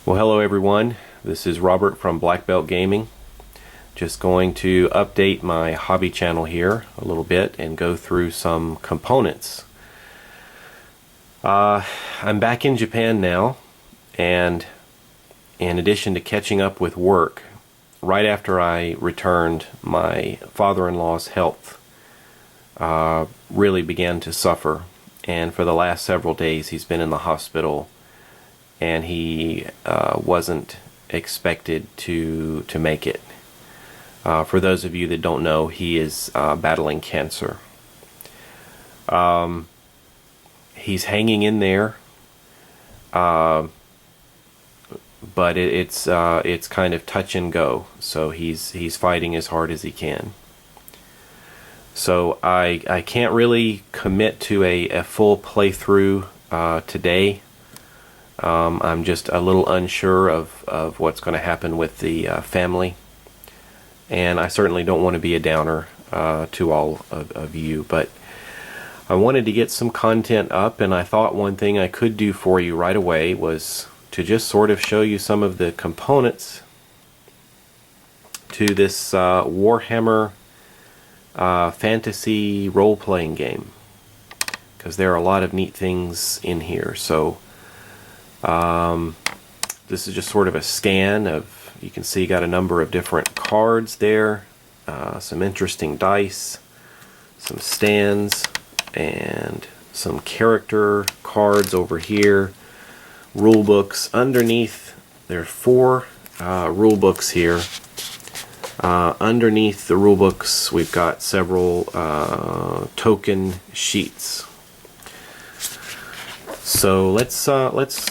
Well, hello everyone. This is Robert from Black Belt Gaming. Just going to update my hobby channel here a little bit and go through some components. I'm back in Japan now, and in addition to catching up with work, right after I returned, my father-in-law's health really began to suffer, and for the last several days he's been in the hospital, and he wasn't expected to make it. For those of you that don't know, he is battling cancer. He's hanging in there, but it's kind of touch and go. So he's fighting as hard as he can. So I can't really commit to a full playthrough today. I'm just a little unsure of what's going to happen with the family, and I certainly don't want to be a downer to all of you, but I wanted to get some content up, and I thought one thing I could do for you right away was to just sort of show you some of the components to this Warhammer Fantasy Role-Playing game, because there are a lot of neat things in here. So this is just sort of a scan of, you can see got a number of different cards there, some interesting dice, some stands, and some character cards over here, rule books. Underneath, there are 4 rule books here. Underneath the rule books we've got several token sheets. So let's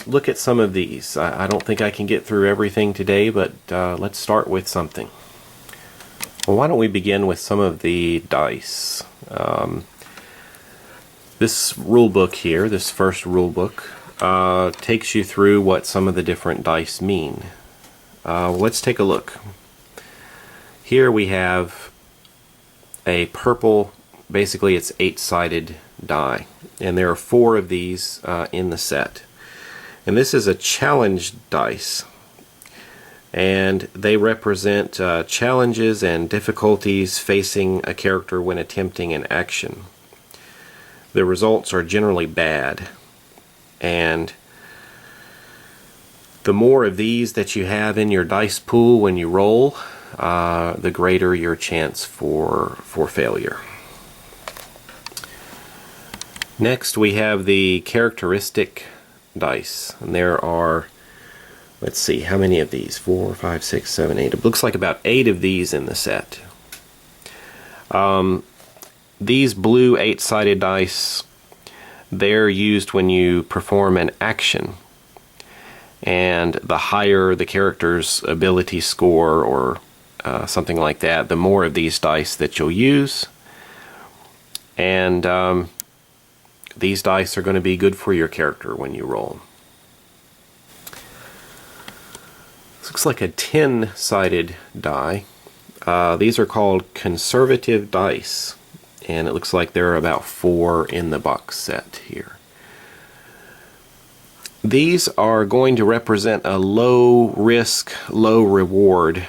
look at some of these. I don't think I can get through everything today, but let's start with something. Well, why don't we begin with some of the dice. This rule book here, this first rule book, takes you through what some of the different dice mean. Let's take a look. Here we have a purple, basically it's 8-sided die, and there are 4 of these in the set. And this is a challenge dice, and they represent challenges and difficulties facing a character when attempting an action. The results are generally bad, and the more of these that you have in your dice pool when you roll, the greater your chance for failure. Next we have the characteristic dice, and there are, let's see, how many of these? 4, 5, 6, 7, 8. It looks like about 8 of these in the set. These blue 8-sided dice, they're used when you perform an action, and the higher the character's ability score or something like that, the more of these dice that you'll use, and these dice are going to be good for your character when you roll. This looks like a 10-sided die. These are called conservative dice, and it looks like there are about 4 in the box set here. These are going to represent a low risk, low reward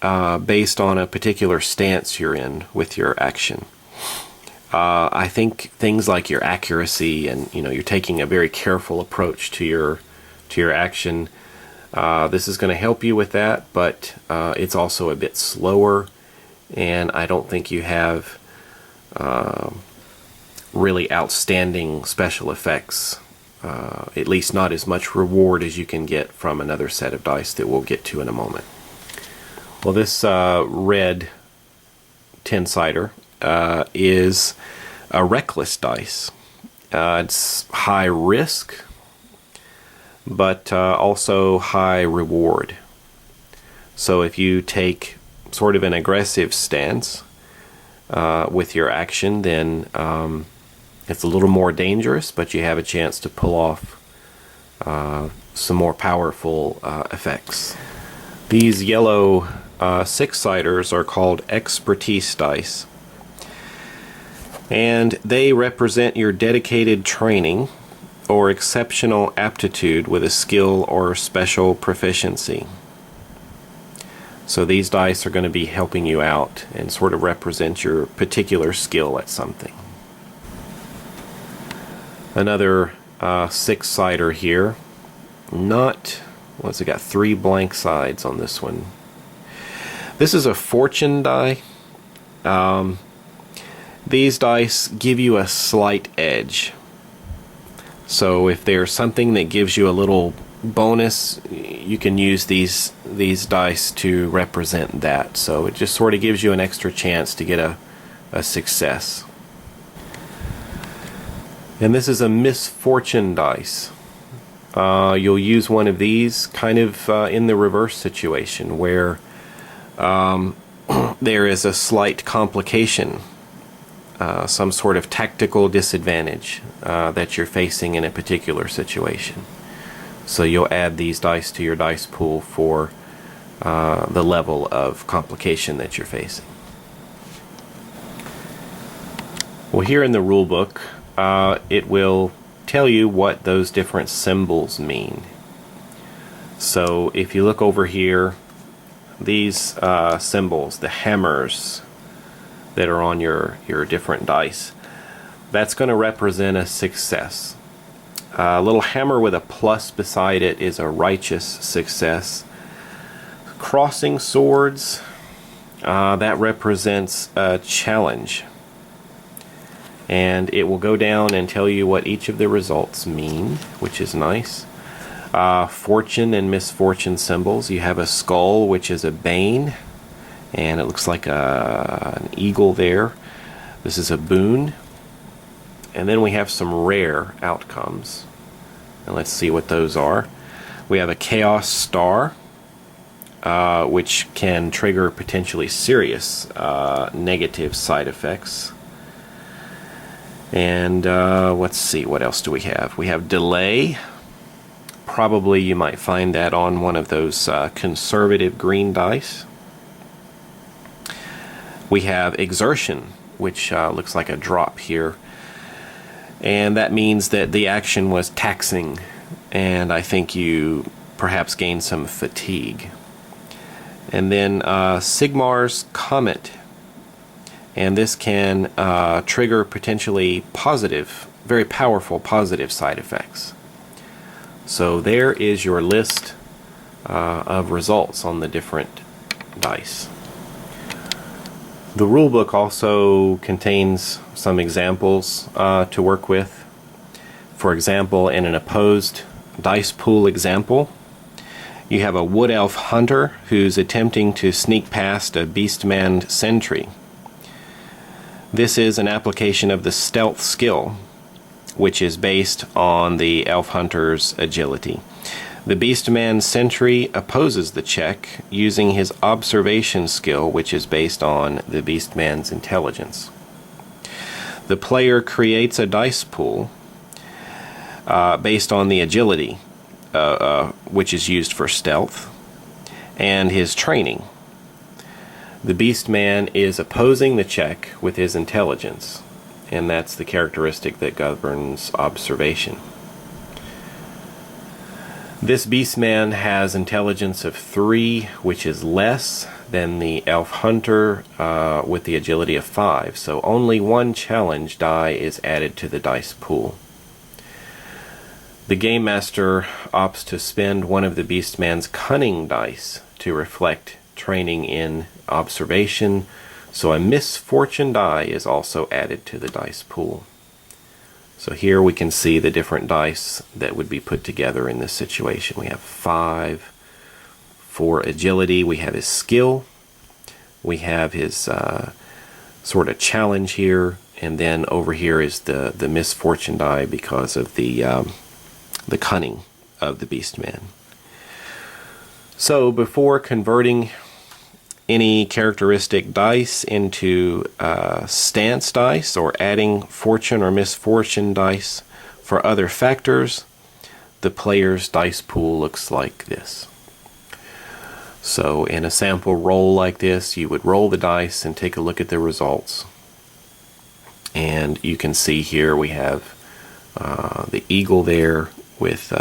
based on a particular stance you're in with your action. I think things like your accuracy, and you're taking a very careful approach to your action. This is going to help you with that, but it's also a bit slower, and I don't think you have really outstanding special effects. At least not as much reward as you can get from another set of dice that we'll get to in a moment. Well, this red 10-sider is a reckless dice. It's high risk, but also high reward. So if you take sort of an aggressive stance with your action, then it's a little more dangerous, but you have a chance to pull off some more powerful effects. These yellow 6-siders are called expertise dice, and they represent your dedicated training or exceptional aptitude with a skill or special proficiency. So these dice are going to be helping you out and sort of represent your particular skill at something. Another six-sider here. What's it got? 3 blank sides on this one. This is a fortune die. These dice give you a slight edge. So if there's something that gives you a little bonus, you can use these dice to represent that. So it just sort of gives you an extra chance to get a success. And this is a misfortune dice. You'll use one of these kind of in the reverse situation where there is a slight complication, some sort of tactical disadvantage that you're facing in a particular situation. So you'll add these dice to your dice pool for the level of complication that you're facing. Well, here in the rule book, it will tell you what those different symbols mean. So if you look over here, these symbols, the hammers that are on your different dice, that's going to represent a success. A little hammer with a plus beside it is a righteous success. Crossing swords, that represents a challenge. And it will go down and tell you what each of the results mean, which is nice. Fortune and misfortune symbols. You have a skull, which is a bane, and it looks like an eagle there. This is a boon. And then we have some rare outcomes. And let's see what those are. We have a chaos star, which can trigger potentially serious negative side effects. And let's see, what else do we have? We have delay. Probably you might find that on one of those conservative green dice. We have exertion, which looks like a drop here. And that means that the action was taxing, and I think you perhaps gained some fatigue. And then Sigmar's comet. And this can trigger potentially positive, very powerful positive side effects. So there is your list of results on the different dice. The rulebook also contains some examples to work with. For example, in an opposed dice pool example, you have a wood elf hunter who's attempting to sneak past a beastman sentry. This is an application of the stealth skill, which is based on the elf hunter's agility. The beastman sentry opposes the check using his observation skill, which is based on the beastman's intelligence. The player creates a dice pool based on the agility, which is used for stealth, and his training. The beastman is opposing the check with his intelligence, and that's the characteristic that governs observation. This beastman has intelligence of 3, which is less than the elf hunter with the agility of 5, so only 1 challenge die is added to the dice pool. The game master opts to spend one of the beastman's cunning dice to reflect training in observation, so a misfortune die is also added to the dice pool. So here we can see the different dice that would be put together in this situation. We have 5 for agility, we have his skill, we have his sort of challenge here, and then over here is the misfortune die because of the cunning of the beastman. So before converting any characteristic dice into stance dice or adding fortune or misfortune dice for other factors, the player's dice pool looks like this. So in a sample roll like this, you would roll the dice and take a look at the results. And you can see here we have the eagle there with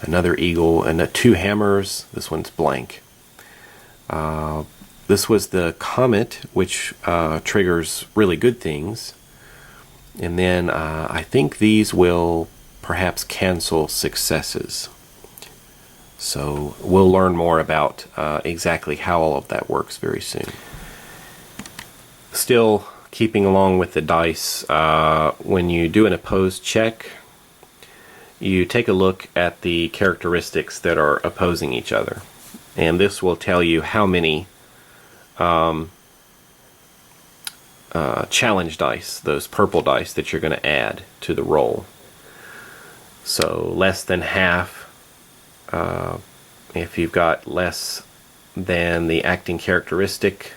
another eagle and 2 hammers. This one's blank. This was the comet, which triggers really good things. And then I think these will perhaps cancel successes. So we'll learn more about exactly how all of that works very soon. Still keeping along with the dice, when you do an opposed check, you take a look at the characteristics that are opposing each other. And this will tell you how many challenge dice, those purple dice, that you're going to add to the roll. So less than half, if you've got less than the acting characteristic,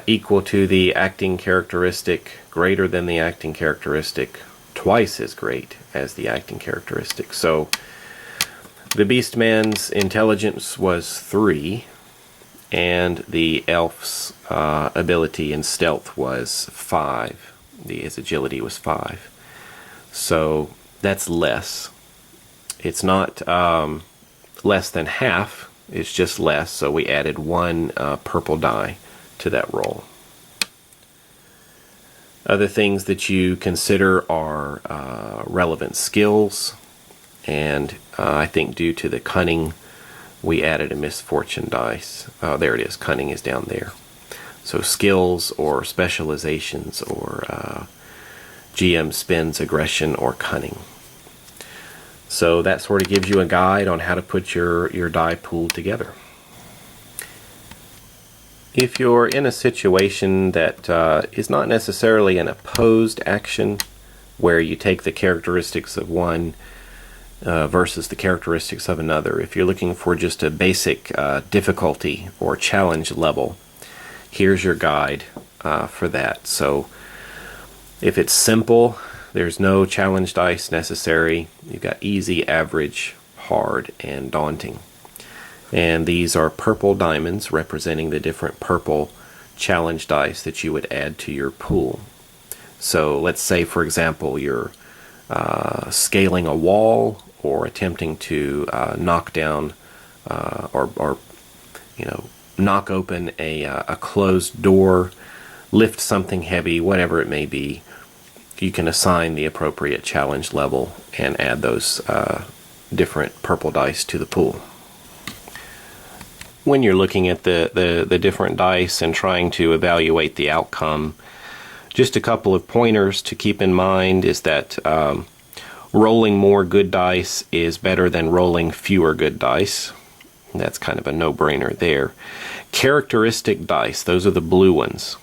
equal to the acting characteristic, greater than the acting characteristic, twice as great as the acting characteristic. So the Beastman's intelligence was 3, and the elf's ability in stealth was 5. His agility was 5. So that's less. It's not less than half, it's just less, so we added 1 purple die to that roll. Other things that you consider are relevant skills, and I think due to the cunning, we added a misfortune dice. There it is, cunning is down there. So skills or specializations, or GM spends aggression or cunning. So that sort of gives you a guide on how to put your die pool together. If you're in a situation that is not necessarily an opposed action, where you take the characteristics of one versus the characteristics of another, if you're looking for just a basic difficulty or challenge level, here's your guide for that. So if it's simple, there's no challenge dice necessary. You've got easy, average, hard, and daunting. And these are purple diamonds representing the different purple challenge dice that you would add to your pool. So let's say, for example, you're scaling a wall, or attempting to knock down or knock open a closed door, lift something heavy, whatever it may be. You can assign the appropriate challenge level and add those different purple dice to the pool. When you're looking at the different dice and trying to evaluate the outcome, just a couple of pointers to keep in mind is that rolling more good dice is better than rolling fewer good dice. That's kind of a no-brainer there. Characteristic dice, those are the blue ones,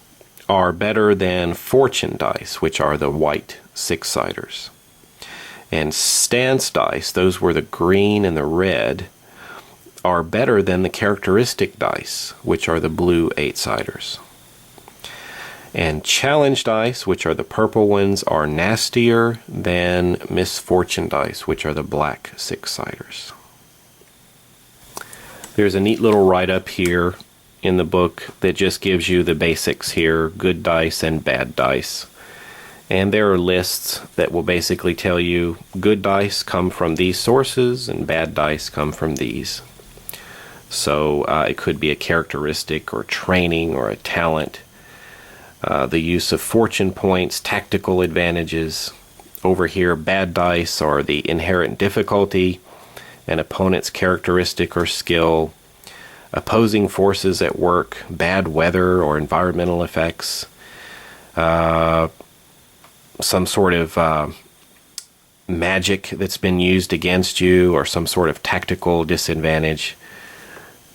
are better than fortune dice, which are the white 6-siders. And stance dice, those were the green and the red, are better than the characteristic dice, which are the blue 8-siders. And challenge dice, which are the purple ones, are nastier than misfortune dice, which are the black 6-siders. There's a neat little write-up here in the book that just gives you the basics here, good dice and bad dice. And there are lists that will basically tell you good dice come from these sources and bad dice come from these. So it could be a characteristic or training or a talent. The use of fortune points, tactical advantages. Over here, bad dice are the inherent difficulty, an opponent's characteristic or skill, opposing forces at work, bad weather or environmental effects, some sort of magic that's been used against you, or some sort of tactical disadvantage.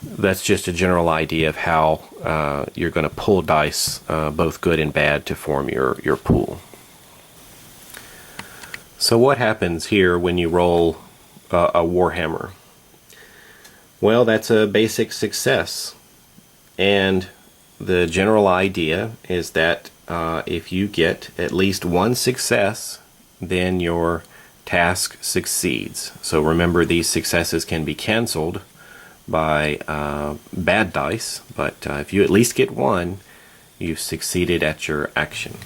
That's just a general idea of how you're going to pull dice, both good and bad, to form your pool. So what happens here when you roll a Warhammer? Well, that's a basic success. And the general idea is that if you get at least one success, then your task succeeds. So remember, these successes can be canceled by bad dice, but if you at least get one, you've succeeded at your action.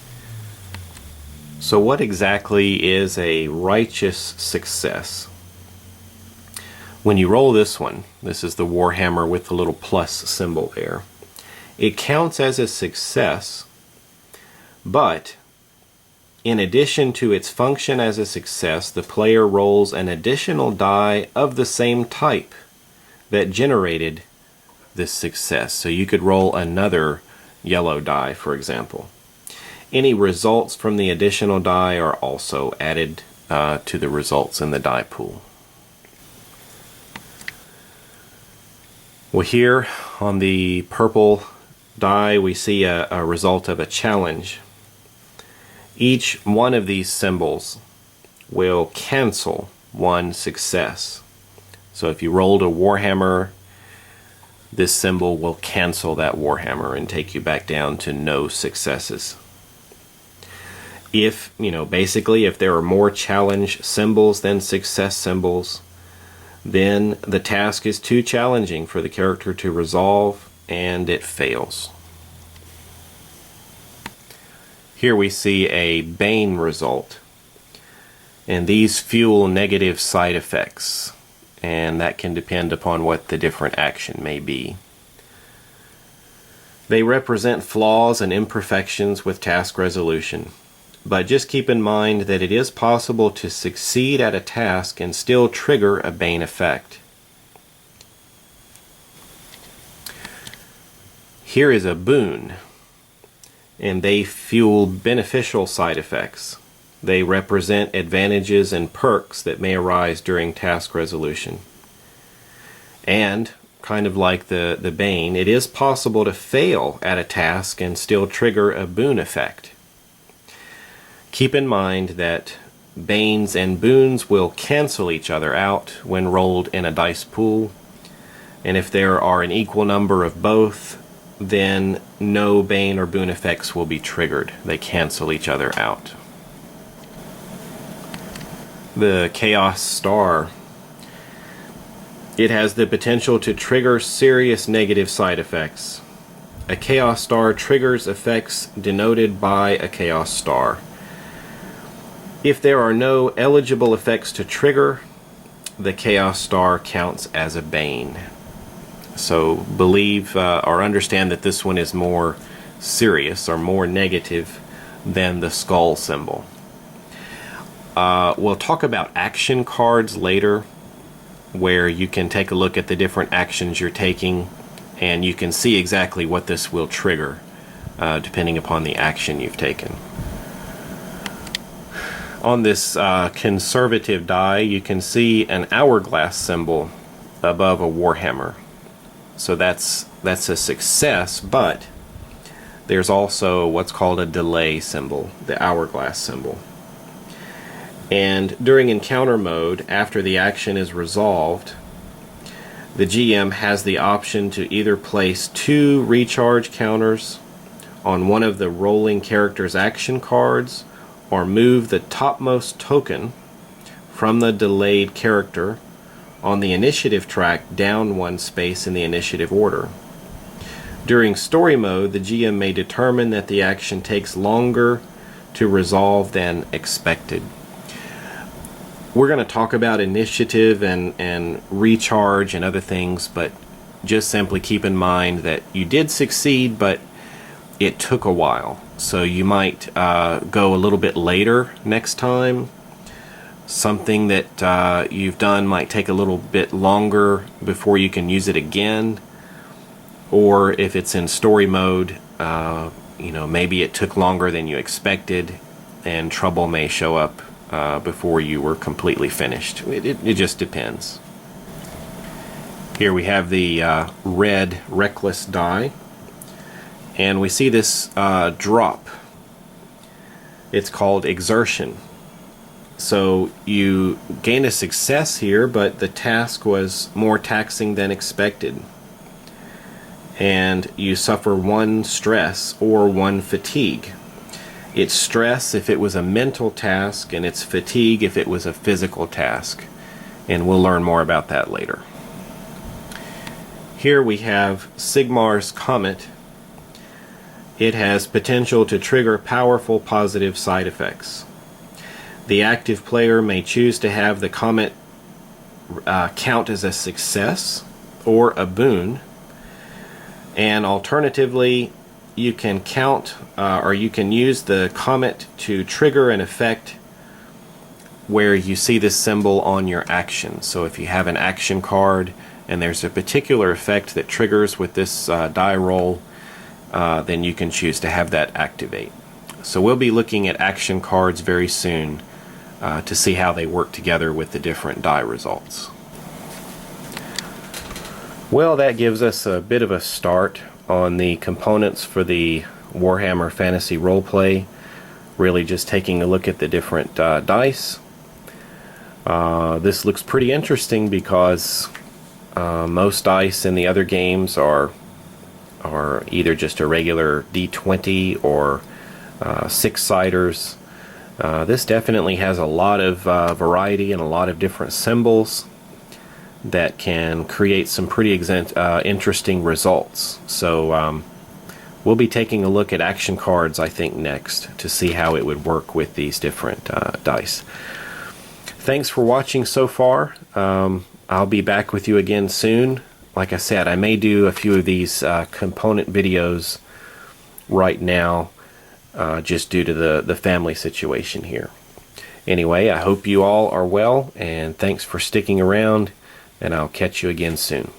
So what exactly is a righteous success? When you roll this one, this is the Warhammer with the little plus symbol there, it counts as a success, but in addition to its function as a success, the player rolls an additional die of the same type that generated this success. So you could roll another yellow die, for example. Any results from the additional die are also added to the results in the die pool. Well, here on the purple die we see a result of a challenge. Each one of these symbols will cancel one success. So if you rolled a Warhammer, this symbol will cancel that Warhammer and take you back down to no successes. If, basically if there are more challenge symbols than success symbols, then the task is too challenging for the character to resolve and it fails. Here we see a Bane result, and these fuel negative side effects, and that can depend upon what the different action may be. They represent flaws and imperfections with task resolution. But just keep in mind that it is possible to succeed at a task and still trigger a Bane effect. Here is a boon, and they fuel beneficial side effects. They represent advantages and perks that may arise during task resolution. And, kind of like the Bane, it is possible to fail at a task and still trigger a boon effect. Keep in mind that Banes and boons will cancel each other out when rolled in a dice pool, and if there are an equal number of both, then no Bane or boon effects will be triggered. They cancel each other out. The Chaos Star. It has the potential to trigger serious negative side effects. A Chaos Star triggers effects denoted by a Chaos Star. If there are no eligible effects to trigger, the Chaos Star counts as a Bane. So believe or understand that this one is more serious or more negative than the skull symbol. We'll talk about action cards later, where you can take a look at the different actions you're taking and you can see exactly what this will trigger depending upon the action you've taken. On this conservative die, you can see an hourglass symbol above a Warhammer. So that's a success, but there's also what's called a delay symbol, the hourglass symbol. And during encounter mode, after the action is resolved, the GM has the option to either place 2 recharge counters on one of the rolling character's action cards, or move the topmost token from the delayed character on the initiative track down 1 space in the initiative order. During story mode, the GM may determine that the action takes longer to resolve than expected. We're going to talk about initiative and recharge and other things, but just simply keep in mind that you did succeed, but it took a while. So you might go a little bit later next time. Something that you've done might take a little bit longer before you can use it again. Or if it's in story mode, maybe it took longer than you expected and trouble may show up before you were completely finished. It just depends. Here we have the red reckless die. And we see this drop. It's called exertion. So you gain a success here, but the task was more taxing than expected. And you suffer 1 stress or 1 fatigue. It's stress if it was a mental task, and it's fatigue if it was a physical task. And we'll learn more about that later. Here we have Sigmar's comet. It has potential to trigger powerful positive side effects. The active player may choose to have the comet count as a success or a boon, and alternatively you can count or you can use the comet to trigger an effect where you see this symbol on your action. So if you have an action card and there's a particular effect that triggers with this die roll, then you can choose to have that activate. So we'll be looking at action cards very soon to see how they work together with the different die results. Well, that gives us a bit of a start on the components for the Warhammer Fantasy Roleplay. Really just taking a look at the different dice. This looks pretty interesting because most dice in the other games are either just a regular D20 or six-siders. This definitely has a lot of variety and a lot of different symbols that can create some pretty interesting results. So we'll be taking a look at action cards, I think, next to see how it would work with these different dice. Thanks for watching so far. I'll be back with you again soon. Like I said, I may do a few of these component videos right now just due to the family situation here. Anyway, I hope you all are well, and thanks for sticking around, and I'll catch you again soon.